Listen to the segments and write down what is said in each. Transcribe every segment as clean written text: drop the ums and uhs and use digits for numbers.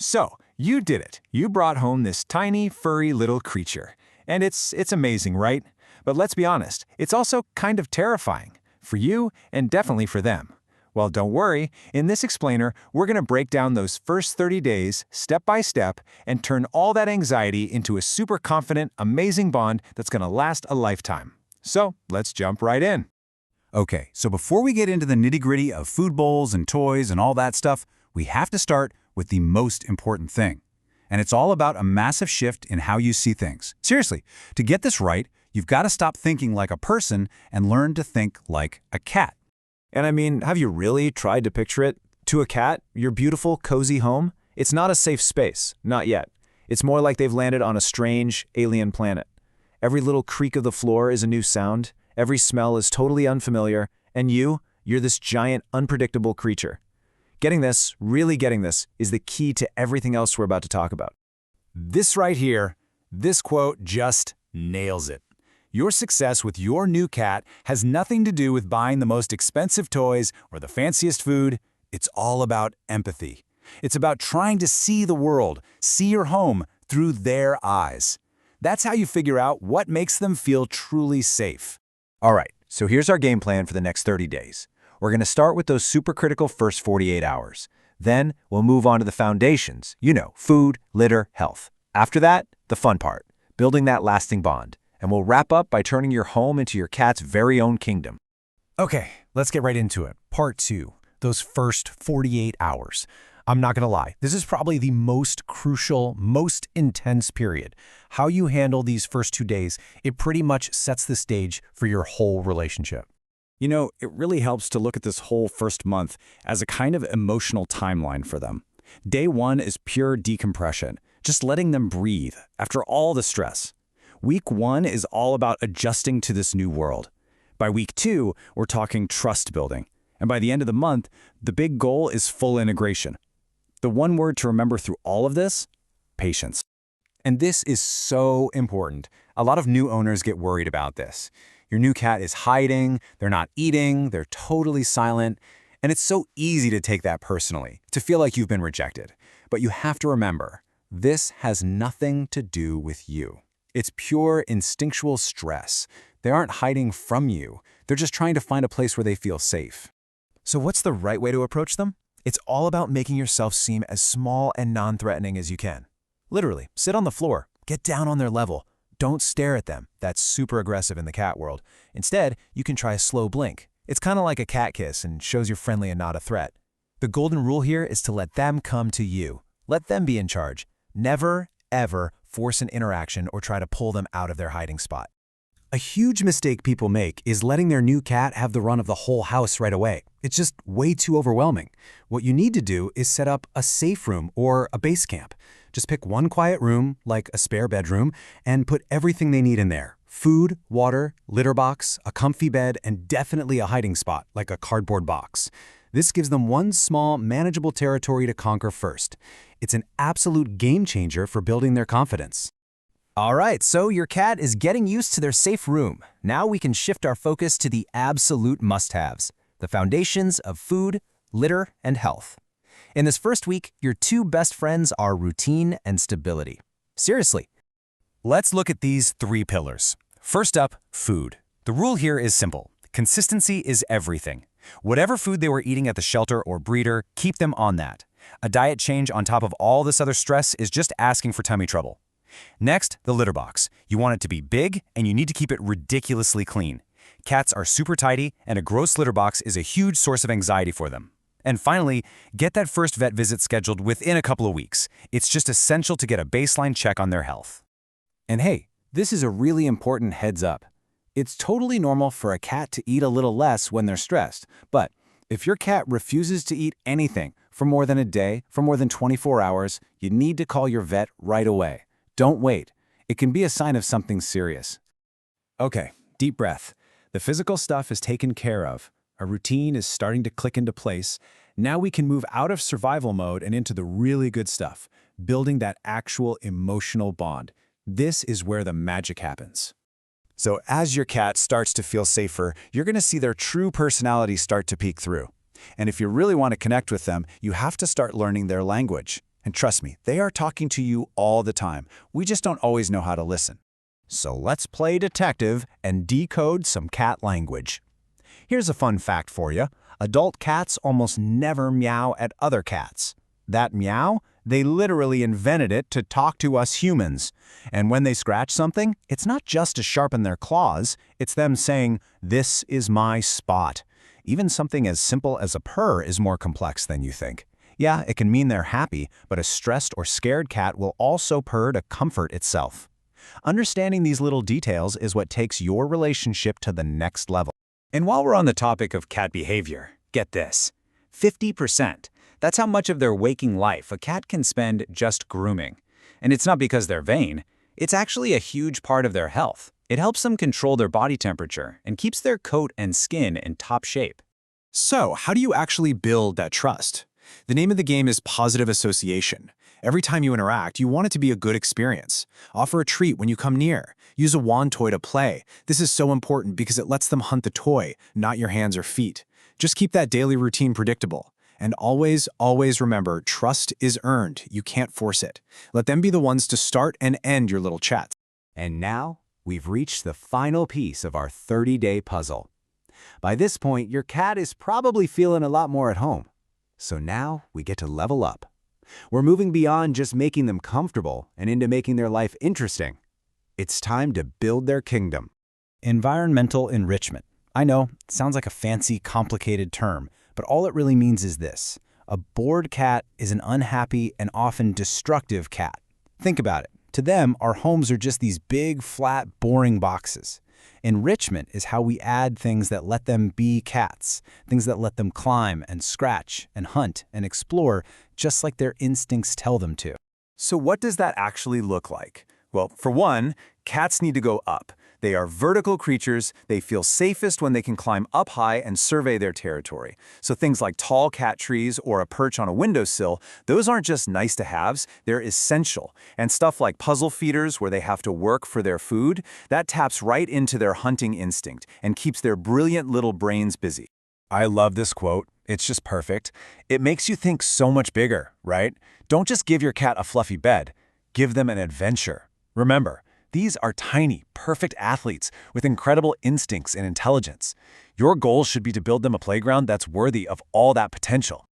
So, you did it. You brought home this tiny, furry little creature. And it's amazing, right? But let's be honest, it's also kind of terrifying. For you, and definitely for them. Well, don't worry. In this explainer, we're going to break down those first 30 days, step by step, and turn all that anxiety into a super confident, amazing bond that's going to last a lifetime. So, let's jump right in. Okay, so before we get into the nitty-gritty of food bowls and toys and all that stuff, we have to start with the most important thing. And it's all about a massive shift in how you see things. Seriously, to get this right, you've got to stop thinking like a person and learn to think like a cat. And I mean, have you really tried to picture it? To a cat, your beautiful, cozy home? It's not a safe space, not yet. It's more like they've landed on a strange, alien planet. Every little creak of the floor is a new sound, every smell is totally unfamiliar, and you're this giant, unpredictable creature. Getting this, really getting this, is the key to everything else we're about to talk about. This right here, this quote just nails it. Your success with your new cat has nothing to do with buying the most expensive toys or the fanciest food. It's all about empathy. It's about trying to see the world, see your home through their eyes. That's how you figure out what makes them feel truly safe. All right, so here's our game plan for the next 30 days. We're going to start with those super critical first 48 hours. Then we'll move on to the foundations, food, litter, health. After that, the fun part, building that lasting bond. And we'll wrap up by turning your home into your cat's very own kingdom. Okay, let's get right into it. Part 2, those first 48 hours. I'm not going to lie, this is probably the most crucial, most intense period. How you handle these first 2 days, it pretty much sets the stage for your whole relationship. It really helps to look at this whole first month as a kind of emotional timeline for them. Day 1 is pure decompression, just letting them breathe after all the stress. Week 1 is all about adjusting to this new world. By week 2, we're talking trust building. And by the end of the month, the big goal is full integration. The one word to remember through all of this? Patience. And this is so important. A lot of new owners get worried about this. Your new cat is hiding, they're not eating, they're totally silent, and it's so easy to take that personally, to feel like you've been rejected. But you have to remember, this has nothing to do with you. It's pure instinctual stress. They aren't hiding from you. They're just trying to find a place where they feel safe. So what's the right way to approach them? It's all about making yourself seem as small and non-threatening as you can. Literally, sit on the floor, get down on their level. Don't stare at them. That's super aggressive in the cat world. Instead, you can try a slow blink. It's kind of like a cat kiss and shows you're friendly and not a threat. The golden rule here is to let them come to you. Let them be in charge. Never, ever force an interaction or try to pull them out of their hiding spot. A huge mistake people make is letting their new cat have the run of the whole house right away. It's just way too overwhelming. What you need to do is set up a safe room or a base camp. Just pick one quiet room, like a spare bedroom, and put everything they need in there. Food, water, litter box, a comfy bed, and definitely a hiding spot, like a cardboard box. This gives them one small, manageable territory to conquer first. It's an absolute game changer for building their confidence. All right, so your cat is getting used to their safe room. Now we can shift our focus to the absolute must-haves, the foundations of food, litter, and health. In this first week, your two best friends are routine and stability. Seriously. Let's look at these 3 pillars. First up, food. The rule here is simple. Consistency is everything. Whatever food they were eating at the shelter or breeder, keep them on that. A diet change on top of all this other stress is just asking for tummy trouble. Next, the litter box. You want it to be big, and you need to keep it ridiculously clean. Cats are super tidy, and a gross litter box is a huge source of anxiety for them. And finally, get that first vet visit scheduled within a couple of weeks. It's just essential to get a baseline check on their health. And hey, this is a really important heads up. It's totally normal for a cat to eat a little less when they're stressed, but if your cat refuses to eat anything for more than a day, for more than 24 hours, you need to call your vet right away. Don't wait. It can be a sign of something serious. Okay, deep breath. The physical stuff is taken care of. Our routine is starting to click into place. Now we can move out of survival mode and into the really good stuff, building that actual emotional bond. This is where the magic happens. So as your cat starts to feel safer, you're going to see their true personality start to peek through. And if you really want to connect with them, you have to start learning their language. And trust me, they are talking to you all the time. We just don't always know how to listen. So let's play detective and decode some cat language. Here's a fun fact for you. Adult cats almost never meow at other cats. That meow, they literally invented it to talk to us humans. And when they scratch something, it's not just to sharpen their claws, it's them saying, "This is my spot." Even something as simple as a purr is more complex than you think. Yeah, it can mean they're happy, but a stressed or scared cat will also purr to comfort itself. Understanding these little details is what takes your relationship to the next level. And while we're on the topic of cat behavior, get this. 50%. That's how much of their waking life a cat can spend just grooming. And it's not because they're vain. It's actually a huge part of their health. It helps them control their body temperature and keeps their coat and skin in top shape. So, how do you actually build that trust? The name of the game is positive association. Every time you interact, you want it to be a good experience. Offer a treat when you come near. Use a wand toy to play. This is so important because it lets them hunt the toy, not your hands or feet. Just keep that daily routine predictable. And always, always remember, trust is earned. You can't force it. Let them be the ones to start and end your little chats. And now, we've reached the final piece of our 30-day puzzle. By this point, your cat is probably feeling a lot more at home. So now, we get to level up. We're moving beyond just making them comfortable and into making their life interesting. It's time to build their kingdom. Environmental enrichment. I know, it sounds like a fancy, complicated term, but all it really means is this. A bored cat is an unhappy and often destructive cat. Think about it. To them, our homes are just these big, flat, boring boxes. Enrichment is how we add things that let them be cats, things that let them climb and scratch and hunt and explore just like their instincts tell them to. So what does that actually look like? Well, for one, cats need to go up. They are vertical creatures. They feel safest when they can climb up high and survey their territory. So things like tall cat trees or a perch on a windowsill, those aren't just nice to haves, they're essential. And stuff like puzzle feeders where they have to work for their food, that taps right into their hunting instinct and keeps their brilliant little brains busy. I love this quote. It's just perfect. It makes you think so much bigger, right? Don't just give your cat a fluffy bed. Give them an adventure. Remember, these are tiny, perfect athletes with incredible instincts and intelligence. Your goal should be to build them a playground that's worthy of all that potential.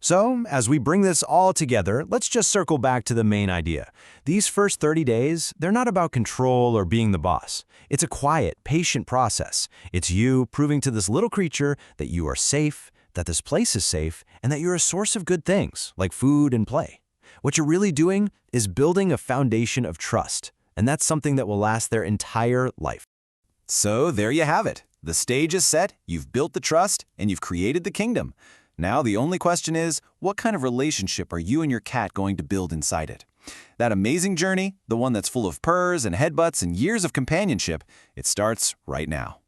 So, as we bring this all together, let's just circle back to the main idea. These first 30 days, they're not about control or being the boss. It's a quiet, patient process. It's you proving to this little creature that you are safe, that this place is safe, and that you're a source of good things, like food and play. What you're really doing is building a foundation of trust, and that's something that will last their entire life. So there you have it. The stage is set, you've built the trust, and you've created the kingdom. Now the only question is, what kind of relationship are you and your cat going to build inside it? That amazing journey, the one that's full of purrs and headbutts and years of companionship, it starts right now.